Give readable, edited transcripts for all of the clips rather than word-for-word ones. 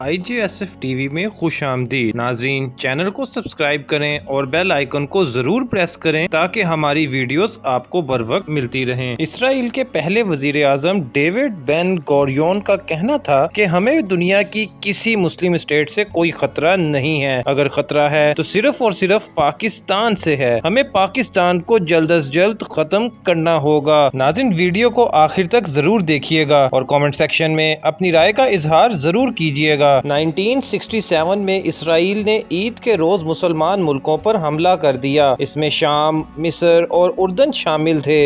IJSF T V میں خوش آمدید ناظرین، چینل کو سبسکرائب کریں اور بیل آئیکن کو ضرور پریس کریں تاکہ ہماری ویڈیوز آپ کو بر وقت ملتی رہیں۔ اسرائیل کے پہلے وزیر اعظم ڈیوڈ بن گوریون کا کہنا تھا کہ ہمیں دنیا کی کسی مسلم اسٹیٹ سے کوئی خطرہ نہیں ہے، اگر خطرہ ہے تو صرف اور صرف پاکستان سے ہے، ہمیں پاکستان کو جلد از جلد ختم کرنا ہوگا۔ ناظرین، ویڈیو کو آخر تک ضرور دیکھیے گا اور کامنٹ سیکشن میں اپنی رائے کا اظہار ضرور کیجیے گا۔ 1967 میں اسرائیل نے عید کے روز مسلمان ملکوں پر حملہ کر دیا، اس میں شام، مصر اور اردن شامل تھے۔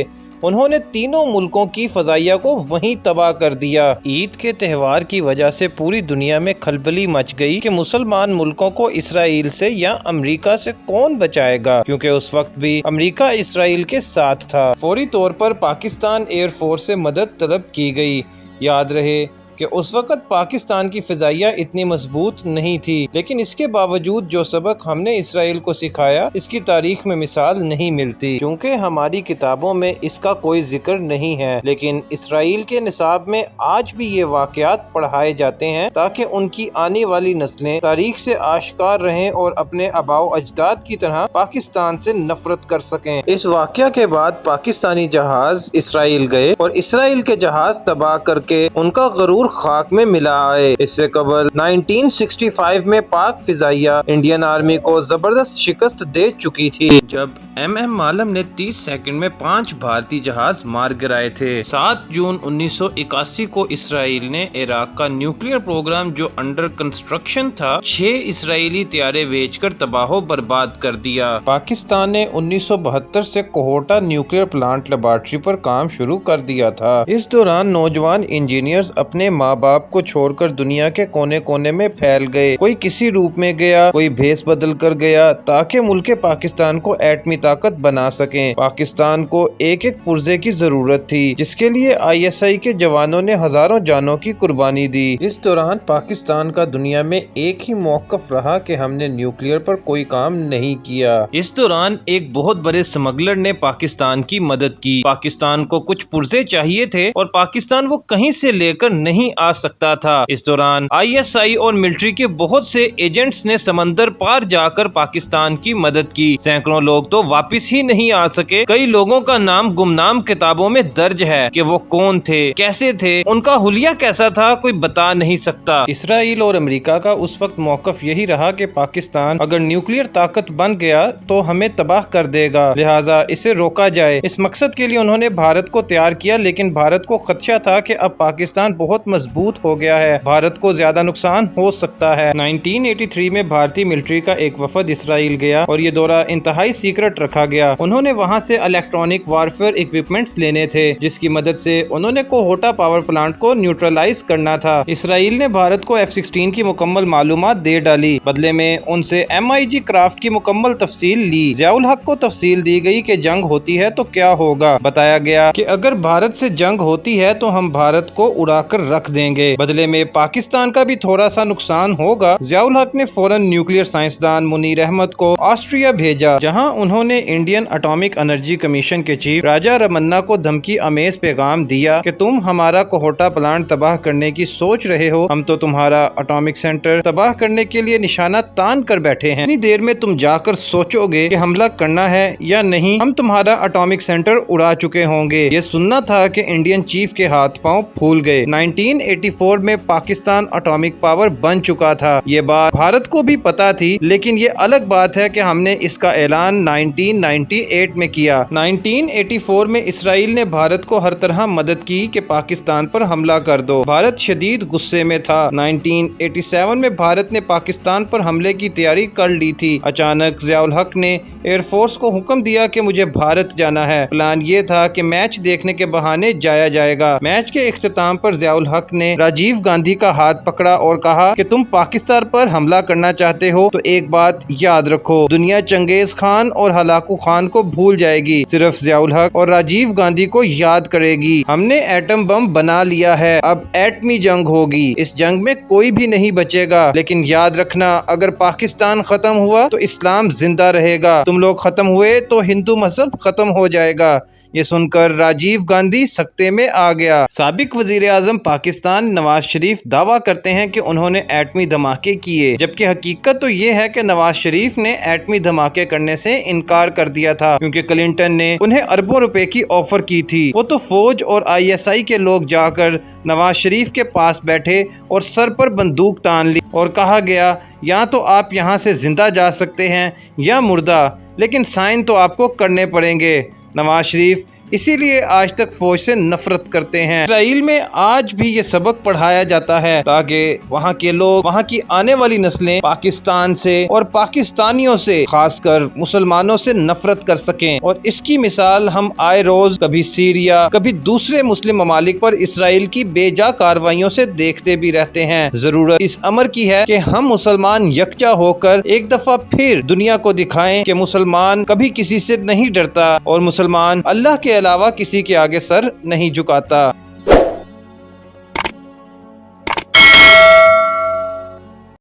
انہوں نے تینوں ملکوں کی فضائیہ کو وہیں تباہ کر دیا۔ عید کے تہوار کی وجہ سے پوری دنیا میں کھلبلی مچ گئی کہ مسلمان ملکوں کو اسرائیل سے یا امریکہ سے کون بچائے گا، کیونکہ اس وقت بھی امریکہ اسرائیل کے ساتھ تھا۔ فوری طور پر پاکستان ایئر فورس سے مدد طلب کی گئی۔ یاد رہے کہ اس وقت پاکستان کی فضائیہ اتنی مضبوط نہیں تھی، لیکن اس کے باوجود جو سبق ہم نے اسرائیل کو سکھایا اس کی تاریخ میں مثال نہیں ملتی، چونکہ ہماری کتابوں میں اس کا کوئی ذکر نہیں ہے، لیکن اسرائیل کے نصاب میں آج بھی یہ واقعات پڑھائے جاتے ہیں تاکہ ان کی آنے والی نسلیں تاریخ سے آشکار رہیں اور اپنے آباء و اجداد کی طرح پاکستان سے نفرت کر سکیں۔ اس واقعہ کے بعد پاکستانی جہاز اسرائیل گئے اور اسرائیل کے جہاز تباہ کر کے ان کا غرور خاک میں ملا آئے۔ اس سے قبل 1965 میں پاک فضائیہ انڈین آرمی کو زبردست شکست دے چکی تھی، جب ایم عالم نے 30 سیکنڈ میں 5 بھارتی جہاز مار گرائے تھے۔ 7 جون 1981 کو اسرائیل نے عراق کا نیوکلیئر پروگرام جو انڈر کنسٹرکشن تھا 6 اسرائیلی طیارے بیچ کر تباہ و برباد کر دیا۔ پاکستان نے 1972 سے کوہوٹا نیوکلیئر پلانٹ لیبارٹری پر کام شروع کر دیا تھا۔ اس دوران نوجوان انجینئرز اپنے ماں باپ کو چھوڑ کر دنیا کے کونے کونے میں پھیل گئے، کوئی کسی روپ میں گیا، کوئی بھیس بدل کر گیا، تاکہ ملک پاکستان کو ایٹمی طاقت بنا سکیں۔ پاکستان کو ایک ایک پرزے کی ضرورت تھی، جس کے لیے ISI کے جوانوں نے ہزاروں جانوں کی قربانی دی۔ اس دوران پاکستان کا دنیا میں ایک ہی موقف رہا کہ ہم نے نیوکلیئر پر کوئی کام نہیں کیا۔ اس دوران ایک بہت بڑے اسمگلر نے پاکستان کی مدد کی۔ پاکستان کو کچھ پرزے چاہیے تھے اور پاکستان وہ کہیں سے لے کر نہیں آ سکتا تھا۔ اس دوران ISI اور ملٹری کے بہت سے ایجنٹس نے سمندر پار جا کر پاکستان کی مدد کی۔ سینکڑوں لوگ تو واپس ہی نہیں آ سکے۔ کئی لوگوں کا نام گمنام کتابوں میں درج ہے کہ وہ کون تھے، کیسے تھے، ان کا حلیہ کیسا تھا، کوئی بتا نہیں سکتا۔ اسرائیل اور امریکہ کا اس وقت موقف یہی رہا کہ پاکستان اگر نیوکلیئر طاقت بن گیا تو ہمیں تباہ کر دے گا، لہٰذا اسے روکا جائے۔ اس مقصد کے لیے انہوں نے بھارت کو تیار کیا، لیکن بھارت کو خدشہ تھا کہ اب پاکستان بہت مضبوط ہو گیا ہے، بھارت کو زیادہ نقصان ہو سکتا ہے۔ 1983 میں بھارتی ملٹری کا ایک وفد اسرائیل گیا اور یہ دورہ انتہائی سیکرٹ رکھا گیا۔ انہوں نے وہاں سے الیکٹرانک وارفیئر ایکوپمنٹس لینے تھے، جس کی مدد سے انہوں نے کوہوٹا پاور پلانٹ کو نیوٹرلائز کرنا تھا۔ اسرائیل نے بھارت کو F-16 کی مکمل معلومات دے ڈالی، بدلے میں ان سے MiG کرافٹ کی مکمل تفصیل لی۔ ضیاء الحق کو تفصیل دی گئی کہ جنگ ہوتی ہے تو کیا ہوگا۔ بتایا گیا کہ اگر بھارت سے جنگ ہوتی ہے تو ہم بھارت کو اڑا کر رکھ دیں گے، بدلے میں پاکستان کا بھی تھوڑا سا نقصان ہوگا۔ ضیاء الحق نے فوراً نیوکلیئر سائنسدان منیر احمد کو آسٹریا بھیجا، جہاں انہوں نے انڈین اٹامک انرجی کمیشن کے چیف راجا رمنا کو دھمکی آمیز پیغام دیا کہ تم ہمارا کوہوٹا پلانٹ تباہ کرنے کی سوچ رہے ہو، ہم تو تمہارا اٹامک سینٹر تباہ کرنے کے لیے نشانہ تان کر بیٹھے ہیں، اتنی دیر میں تم جا کر سوچو گے کہ حملہ کرنا ہے یا نہیں، ہم تمہارا اٹامک سینٹر اڑا چکے ہوں گے۔ یہ سننا تھا کہ انڈین چیف کے ہاتھ پاؤں پھول گئے۔ 1984 میں پاکستان اٹامک پاور بن چکا تھا، یہ بات بھارت کو بھی پتا تھی، لیکن یہ الگ بات ہے کہ ہم نے اس کا اعلان 1998 میں کیا۔ 1984 میں اسرائیل نے بھارت کو ہر طرح مدد کی کہ پاکستان پر حملہ کر دو۔ بھارت شدید غصے میں تھا۔ 1987 میں بھارت نے پاکستان پر حملے کی تیاری کر لی تھی۔ اچانک ضیاء الحق نے ایئر فورس کو حکم دیا کہ مجھے بھارت جانا ہے۔ پلان یہ تھا کہ میچ دیکھنے کے بہانے جایا جائے گا۔ میچ کے اختتام پر ضیاء الحق نے راجیو گاندھی کا ہاتھ پکڑا اور کہا کہ تم پاکستان پر حملہ کرنا چاہتے ہو تو ایک بات یاد رکھو، دنیا چنگیز خان اور ہلاکو خان کو بھول جائے گی، صرف ضیاء الحق اور راجیو گاندھی کو یاد کرے گی۔ ہم نے ایٹم بم بنا لیا ہے، اب ایٹمی جنگ ہوگی، اس جنگ میں کوئی بھی نہیں بچے گا، لیکن یاد رکھنا اگر پاکستان ختم ہوا تو اسلام زندہ رہے گا، تم لوگ ختم ہوئے تو ہندو مذہب ختم ہو جائے گا، یہ سن کر راجیو گاندھی سکتے میں آ گیا۔ سابق وزیر اعظم پاکستان نواز شریف دعویٰ کرتے ہیں کہ انہوں نے ایٹمی دھماکے کیے، جبکہ حقیقت تو یہ ہے کہ نواز شریف نے ایٹمی دھماکے کرنے سے انکار کر دیا تھا، کیونکہ کلنٹن نے انہیں اربوں روپے کی آفر کی تھی۔ وہ تو فوج اور ISI کے لوگ جا کر نواز شریف کے پاس بیٹھے اور سر پر بندوق تان لی اور کہا گیا یا تو آپ یہاں سے زندہ جا سکتے ہیں یا مردہ، لیکن سائن تو آپ کو کرنے پڑیں گے۔ نواز شریف اسی لیے آج تک فوج سے نفرت کرتے ہیں۔ اسرائیل میں آج بھی یہ سبق پڑھایا جاتا ہے تاکہ وہاں کے لوگ، وہاں کی آنے والی نسلیں پاکستان سے اور پاکستانیوں سے، خاص کر مسلمانوں سے نفرت کر سکیں، اور اس کی مثال ہم آئے روز کبھی سیریا، کبھی دوسرے مسلم ممالک پر اسرائیل کی بے جا کارروائیوں سے دیکھتے بھی رہتے ہیں۔ ضرورت اس امر کی ہے کہ ہم مسلمان یکجا ہو کر ایک دفعہ پھر دنیا کو دکھائیں کہ مسلمان کبھی کسی سے نہیں ڈرتا اور مسلمان اللہ کے علاوہ کسی کے آگے سر نہیں جھکاتا۔